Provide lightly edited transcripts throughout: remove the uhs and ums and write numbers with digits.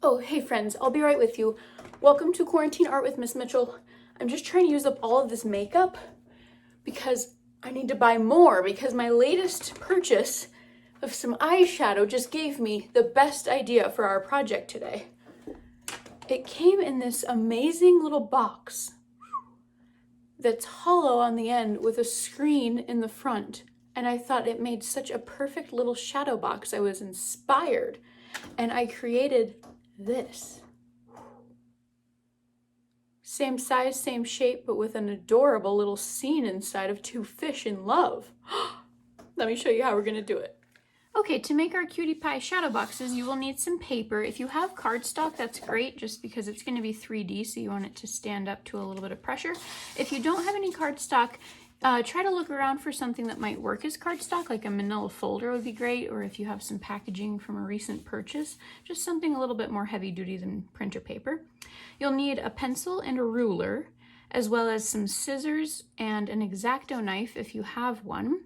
Oh, hey friends, I'll be right with you. Welcome to Quarantine Art with Miss Mitchell. I'm just trying to use up all of this makeup because I need to buy more because my latest purchase of some eyeshadow just gave me the best idea for our project today. It came in this amazing little box that's hollow on the end with a screen in the front. And I thought it made such a perfect little shadow box. I was inspired and I created this. Same size, same shape, but with an adorable little scene inside of two fish in love. Let me show you how we're gonna do it. Okay, to make our cutie pie shadow boxes, you will need some paper. If you have cardstock, that's great, just because it's gonna be 3D, so you want it to stand up to a little bit of pressure. If you don't have any cardstock, try to look around for something that might work as cardstock, like a manila folder would be great, or if you have some packaging from a recent purchase, just something a little bit more heavy duty than printer paper. You'll need a pencil and a ruler, as well as some scissors and an X-Acto knife if you have one.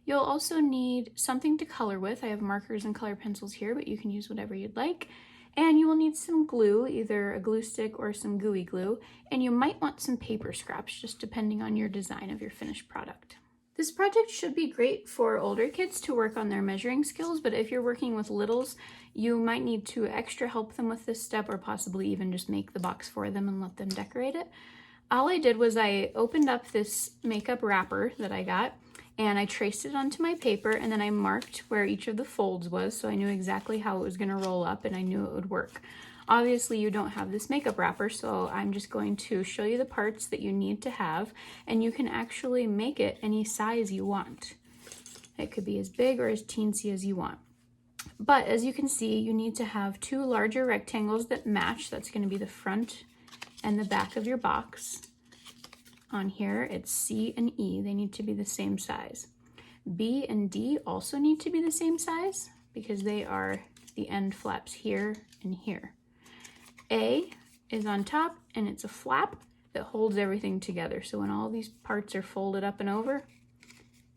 You'll also need something to color with. I have markers and color pencils here, but you can use whatever you'd like. And you will need some glue, either a glue stick or some gooey glue. And you might want some paper scraps, just depending on your design of your finished product. This project should be great for older kids to work on their measuring skills, but if you're working with littles, you might need to extra help them with this step, or possibly even just make the box for them and let them decorate it. All I did was I opened up this makeup wrapper that I got, and I traced it onto my paper, and then I marked where each of the folds was, so I knew exactly how it was gonna roll up and I knew it would work. Obviously you don't have this makeup wrapper, so I'm just going to show you the parts that you need to have, and you can actually make it any size you want. It could be as big or as teensy as you want. But as you can see, you need to have two larger rectangles that match. That's gonna be the front and the back of your box. On here, it's C and E. They need to be the same size. B and D also need to be the same size because they are the end flaps here and here. A is on top, and it's a flap that holds everything together. So when all these parts are folded up and over,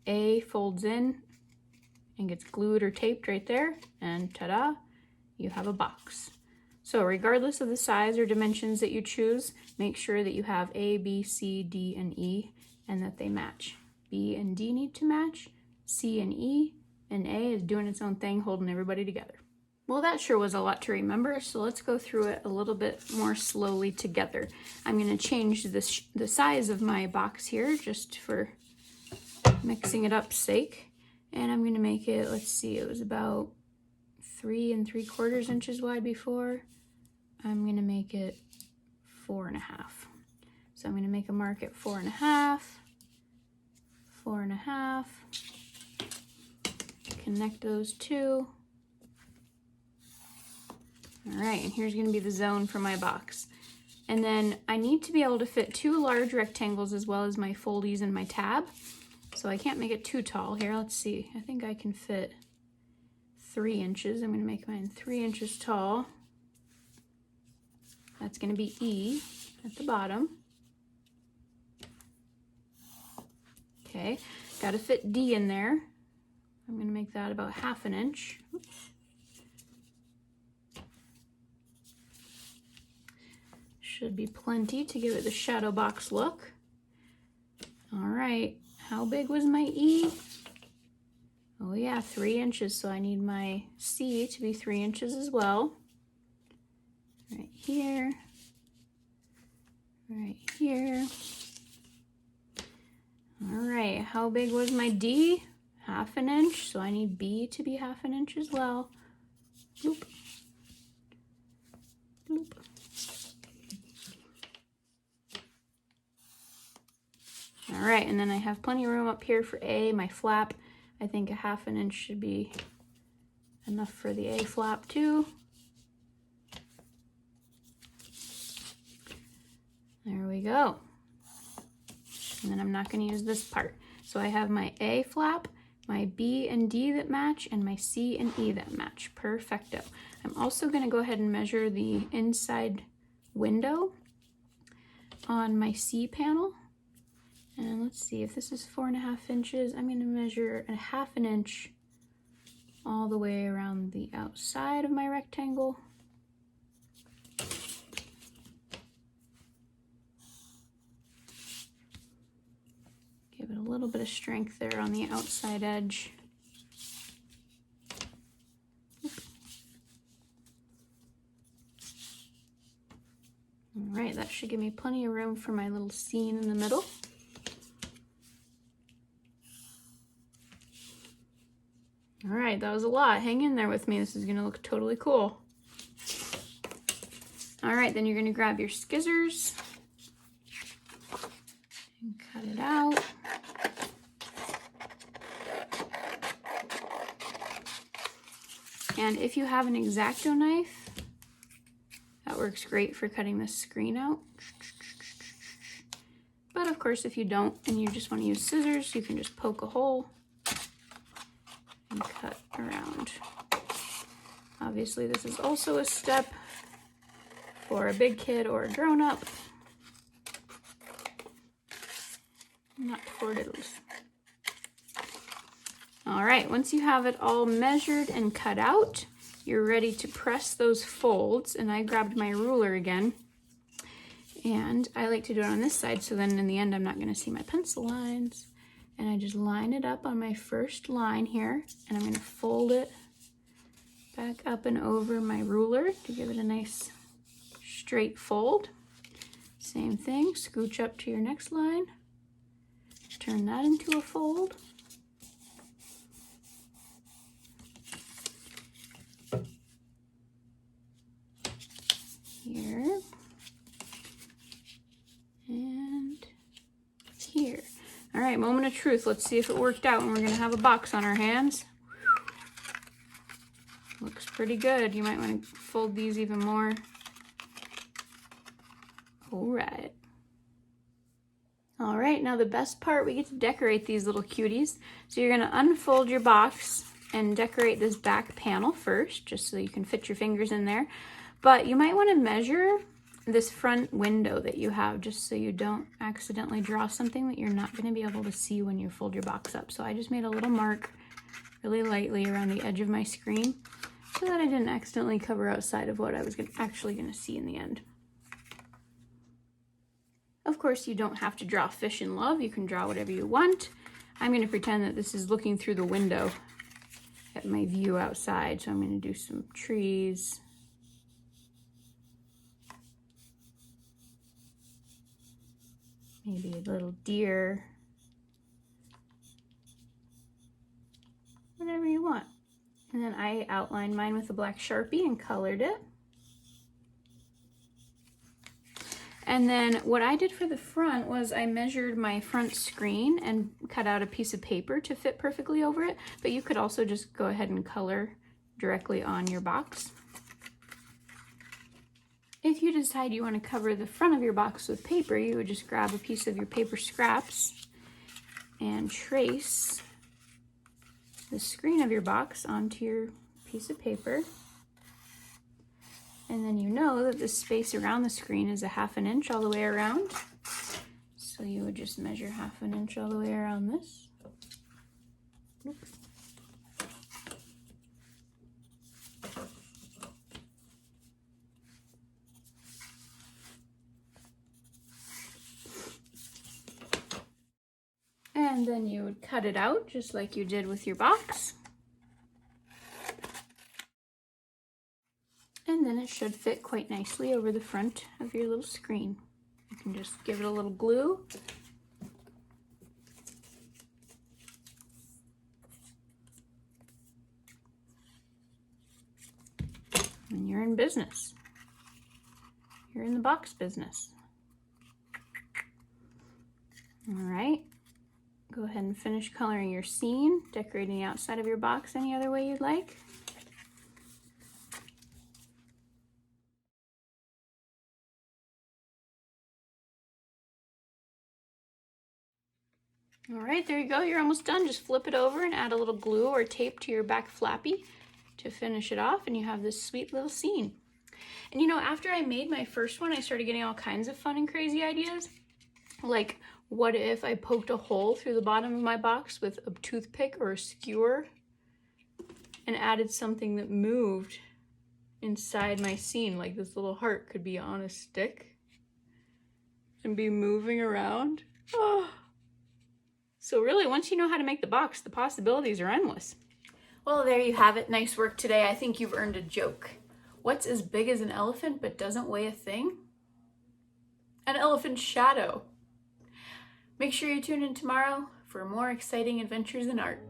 A folds in and gets glued or taped right there, and ta-da, you have a box. So regardless of the size or dimensions that you choose, make sure that you have A, B, C, D, and E, and that they match. B and D need to match, C and E, and A is doing its own thing, holding everybody together. Well, that sure was a lot to remember, so let's go through it a little bit more slowly together. I'm going to change the size of my box here just for mixing it up's sake, and I'm going to make it, let's see, it was about 3 3/4 inches wide before. I'm going to make it 4.5. So I'm going to make a mark at 4.5, 4.5, connect those two. All right, and here's going to be the zone for my box. And then I need to be able to fit two large rectangles as well as my foldies and my tab. So I can't make it too tall here. Let's see, I think I can fit 3 inches. I'm going to make mine 3 inches tall. That's going to be E at the bottom. Okay, got to fit D in there. I'm going to make that about 1/2 inch. Oops. Should be plenty to give it the shadow box look. All right, how big was my E? Oh yeah, 3 inches, so I need my C to be 3 inches as well. Right here, right here. All right, how big was my D? 1/2 inch, so I need B to be 1/2 inch as well. Bloop. Bloop. All right, and then I have plenty of room up here for A, my flap. I think 1/2 inch should be enough for the A flap too. There we go. And then I'm not going to use this part. So I have my A flap, my B and D that match, and my C and E that match. Perfecto. I'm also going to go ahead and measure the inside window on my C panel. And let's see, if this is 4.5 inches, I'm going to measure 1/2 inch all the way around the outside of my rectangle. strength there on the outside edge. All right, that should give me plenty of room for my little scene in the middle. All right, that was a lot. Hang in there with me. This is gonna look totally cool. All right, then you're gonna grab your scissors and cut it out. And if you have an X-Acto knife, that works great for cutting this screen out. But of course, if you don't and you just want to use scissors, you can just poke a hole and cut around. Obviously, this is also a step for a big kid or a grown-up, not for littles. All right, once you have it all measured and cut out, you're ready to press those folds. And I grabbed my ruler again, and I like to do it on this side, so then in the end I'm not gonna see my pencil lines. And I just line it up on my first line here, and I'm gonna fold it back up and over my ruler to give it a nice straight fold. Same thing, scooch up to your next line, turn that into a fold. Here and here. All right, moment of truth. Let's see if it worked out, and we're gonna have a box on our hands. Looks pretty good. You might want to fold these even more. All right. All right, now the best part, we get to decorate these little cuties. So you're gonna unfold your box and decorate this back panel first, just so you can fit your fingers in there. But you might want to measure this front window that you have, just so you don't accidentally draw something that you're not going to be able to see when you fold your box up. So I just made a little mark really lightly around the edge of my screen so that I didn't accidentally cover outside of what I was actually going to see in the end. Of course, you don't have to draw fish in love. You can draw whatever you want. I'm going to pretend that this is looking through the window at my view outside. So I'm going to do some trees. Maybe a little deer, whatever you want. And then I outlined mine with a black Sharpie and colored it. And then what I did for the front was I measured my front screen and cut out a piece of paper to fit perfectly over it, but you could also just go ahead and color directly on your box. If you decide you want to cover the front of your box with paper, you would just grab a piece of your paper scraps and trace the screen of your box onto your piece of paper. And then you know that the space around the screen is a ½ inch all the way around. So you would just measure ½ inch all the way around this. Oops. And then you would cut it out just like you did with your box. And then it should fit quite nicely over the front of your little screen. You can just give it a little glue. And you're in business. You're in the box business. All right. Go ahead and finish coloring your scene, decorating the outside of your box any other way you'd like. All right, there you go. You're almost done. Just flip it over and add a little glue or tape to your back flappy to finish it off, and you have this sweet little scene. And you know, after I made my first one, I started getting all kinds of fun and crazy ideas. Like, what if I poked a hole through the bottom of my box with a toothpick or a skewer and added something that moved inside my scene? Like this little heart could be on a stick and be moving around. Oh, So really, once you know how to make the box, the possibilities are endless. Well, there you have it. Nice work today. I think you've earned a joke. What's as big as an elephant but doesn't weigh a thing? An elephant's shadow. Make sure you tune in tomorrow for more exciting adventures in art.